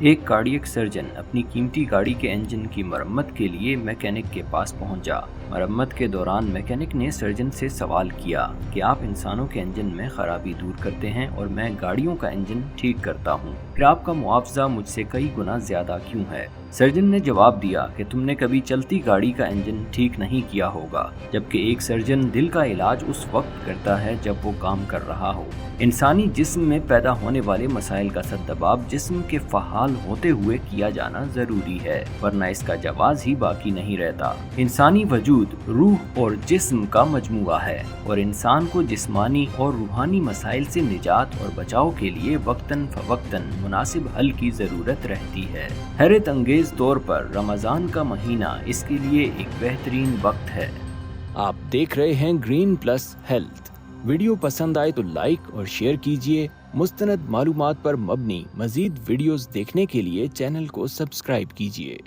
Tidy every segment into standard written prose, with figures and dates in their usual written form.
ایک cardiac surgeon अपनी कीमती गाड़ी के इंजन की मरम्मत के लिए मैकेनिक के पास पहुंचा। मरम्मत के दौरान मैकेनिक ने सर्जन से सवाल किया कि आप इंसानों के इंजन में खराबी दूर करते हैं और मैं गाड़ियों का इंजन ठीक करता हूं, फिर आपका मुआवजा मुझसे कई गुना ज्यादा क्यों है? सर्जन ने जवाब दिया कि तुमने कभी चलती गाड़ी का इंजन ठीक नहीं किया होगा, जबकि एक सर्जन दिल का इलाज उस वक्त करता है जब वो काम कर रहा हो। इंसानी जिस्म में पैदा होने वाले मसाइल का सद्दबाब जिस्म के फहाल होते हुए किया जाना जरूरी है, वरना इसका जवाज ही बाकी नहीं रहता। इंसानी वजूद रूह और जिस्म का मजमुआ है और इंसान को जिस्मानी और रूहानी मसाइल से निजात और बचाव के लिए वक्तन फवक्तन मुनासिब हल की जरूरत रहती है। हैरत अंगेज तौर पर रमजान का महीना इसके लिए एक बेहतरीन वक्त है। आप देख रहे हैं ग्रीन प्लस हेल्थ। वीडियो पसंद आए तो लाइक और शेयर कीजिए। मुस्तनद मालूमात पर मबनी मजीद वीडियोस देखने के लिए चैनल को सब्सक्राइब कीजिए।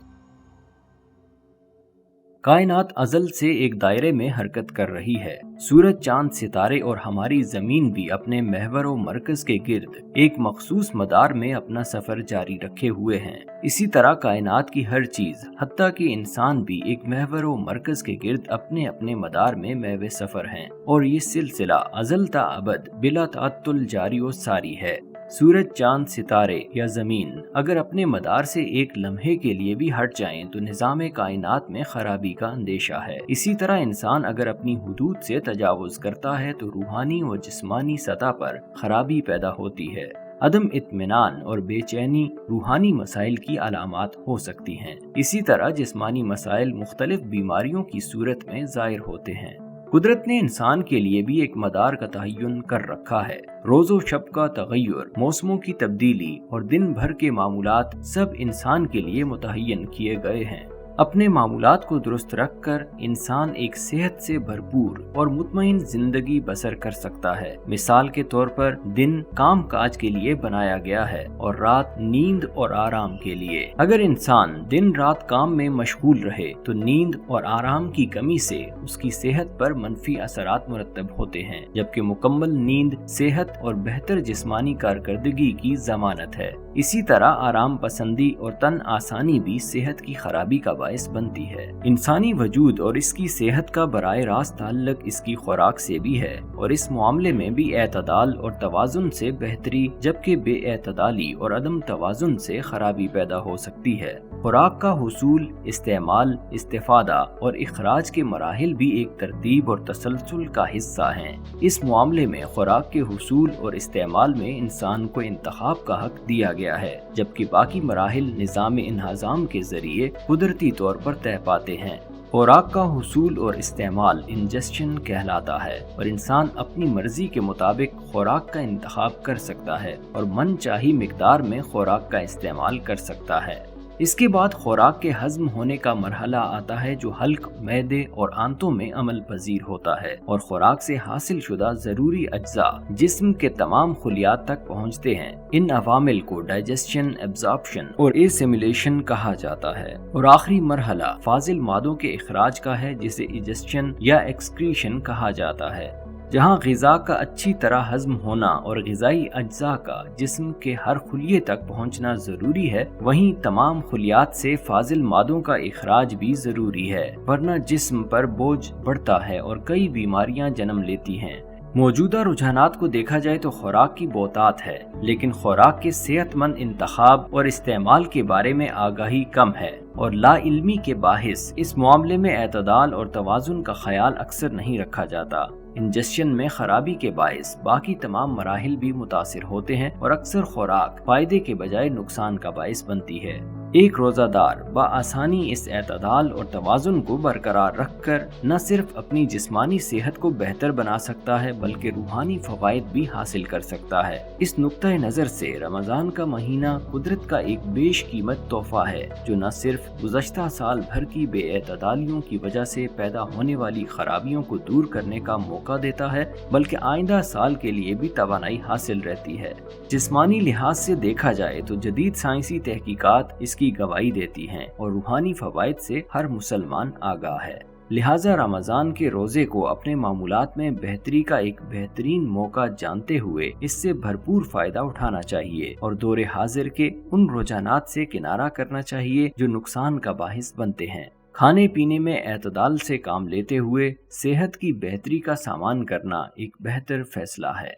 कायनात अज़ल से एक दायरे में हरकत कर रही है। सूरज, चांद, सितारे और हमारी जमीन भी अपने महवर और मरकज के गिर्द एक मखसूस मदार में अपना सफर जारी रखे हुए हैं। इसी तरह कायनात की हर चीज, हत्ता कि इंसान भी एक महवर और मरकज के गिर्द अपने अपने मदार में महवे सफर हैं और ये सिलसिला अज़ल ता अबद बिला ताअत्तुल जारी और सारी है। सूरज, चांद, सितारे या जमीन अगर अपने मदार से एक लम्हे के लिए भी हट जाएं तो निज़ाम कायनात में खराबी का अंदेशा है। इसी तरह इंसान अगर अपनी हुदूद से तजावुज करता है तो रूहानी और जिस्मानी सतह पर खराबी पैदा होती है। अदम इत्मीनान और बेचैनी रूहानी मसाइल की अलामात हो सकती हैं। इसी तरह जिस्मानी मसाइल मुख्तलिफ बीमारियों की सूरत में ज़ाहिर होते हैं। कुदरत ने इंसान के लिए भी एक मदार का तयन कर रखा है। रोज़ो शब का तगय्युर, मौसमों की तब्दीली और दिन भर के मामूलात सब इंसान के लिए मुतय्यन किए गए हैं। अपने मामूलात को दुरुस्त रख कर इंसान एक सेहत से भरपूर और मुतमईन जिंदगी बसर कर सकता है। मिसाल के तौर पर दिन काम काज के लिए बनाया गया है और रात नींद और आराम के लिए। अगर इंसान दिन रात काम में मशगूल रहे तो नींद और आराम की कमी से उसकी सेहत पर मनफी असरात मुरतब होते हैं, जबकि मुकम्मल नींद सेहत और बेहतर जिस्मानी कारकर्दगी की जमानत है। इसी तरह आराम पसंदी और तन आसानी भी सेहत की खराबी का बायस बनती है। इंसानी वजूद और इसकी सेहत का बराए रास्त ताल्लुक इसकी खुराक से भी है और इस मामले में भी एतदाल और तवाजुन से बेहतरी, जबकि बेएतदाली और अदम तवाजुन से खराबी पैदा हो सकती है। खुराक का हुसूल, इस्तेमाल, इस्तिफादा और इखराज के मराहिल भी एक तरतीब और तसलसल का हिस्सा हैं। इस मामले में खुराक के हुसूल और इस्तेमाल में इंसान को इंतखाब का हक दिया गया है, जबकि बाकी मराहिल निज़ाम इंहज़ाम के जरिए कुदरती तौर पर तय पाते हैं। खुराक का हुसूल और इस्तेमाल इंजेस्शन कहलाता है और इंसान अपनी मर्जी के मुताबिक खुराक का इंतखाब कर सकता है और मन चाही मिकदार में खुराक का इस्तेमाल कर सकता है। इसके बाद खुराक के हजम होने का मरहला आता है जो हल्क, मैदे और आंतों में अमल पजीर होता है और खुराक से हासिल शुदा जरूरी अज्जा जिस्म के तमाम खुलियात तक पहुंचते हैं। इन अवामिल को डाइजेशन, एब्जॉर्प्शन और एसिमिलेशन कहा जाता है और आखिरी मरहला फाजिल मादों के इखराज का है, जिसे इजेस्शन या एक्सक्रीशन कहा जाता है। जहाँ ग़िज़ा का अच्छी तरह हज़म होना और ग़िज़ाई अज्जा का जिस्म के हर खुलिये तक पहुँचना ज़रूरी है, वहीं तमाम खुलियात से फाजिल मादों का इखराज भी ज़रूरी है, वरना जिस्म पर बोझ बढ़ता है और कई बीमारियाँ जन्म लेती हैं। मौजूदा रुझानात को देखा जाए तो खुराक की बहुतात है, लेकिन खुराक के सेहतमंद इंतखाब और इस्तेमाल के बारे में आगाही कम है और लाइल्मी के बाहिस इस मामले में एतदाल और तवाजुन का ख्याल अक्सर नहीं रखा जाता। इंजेस्शन में खराबी के बायस बाकी तमाम मराहिल भी मुतासिर होते हैं और अक्सर खुराक फायदे के बजाय नुकसान का बायस बनती है। एक रोजादार बआसानी इस एतदाल और तवाजुन को बरकरार रखकर न सिर्फ अपनी जिस्मानी सेहत को बेहतर बना सकता है बल्कि रूहानी फवायद भी हासिल कर सकता है। इस नुक्ता नजर से रमजान का महीना कुदरत का एक बेशकीमत तोहफा है जो न सिर्फ गुज़श्ता साल भर की बेएतदालियों की वजह से पैदा होने वाली खराबियों को दूर करने का मौका देता है, बल्कि आइंदा साल के लिए भी तवानाई हासिल रहती है। जिस्मानी लिहाज से देखा जाए तो जदीद साइंसी तहकीकात इसकी गवाही देती हैं और रूहानी फवायद से हर मुसलमान आगाह है। लिहाजा रमजान के रोजे को अपने मामूलात में बेहतरी का एक बेहतरीन मौका जानते हुए इससे भरपूर फायदा उठाना चाहिए और दौरे हाजिर के उन रुझानात से किनारा करना चाहिए जो नुकसान का बाहिस बनते हैं। खाने पीने में एतदाल से काम लेते हुए सेहत की बेहतरी का सामान करना एक बेहतर फैसला है।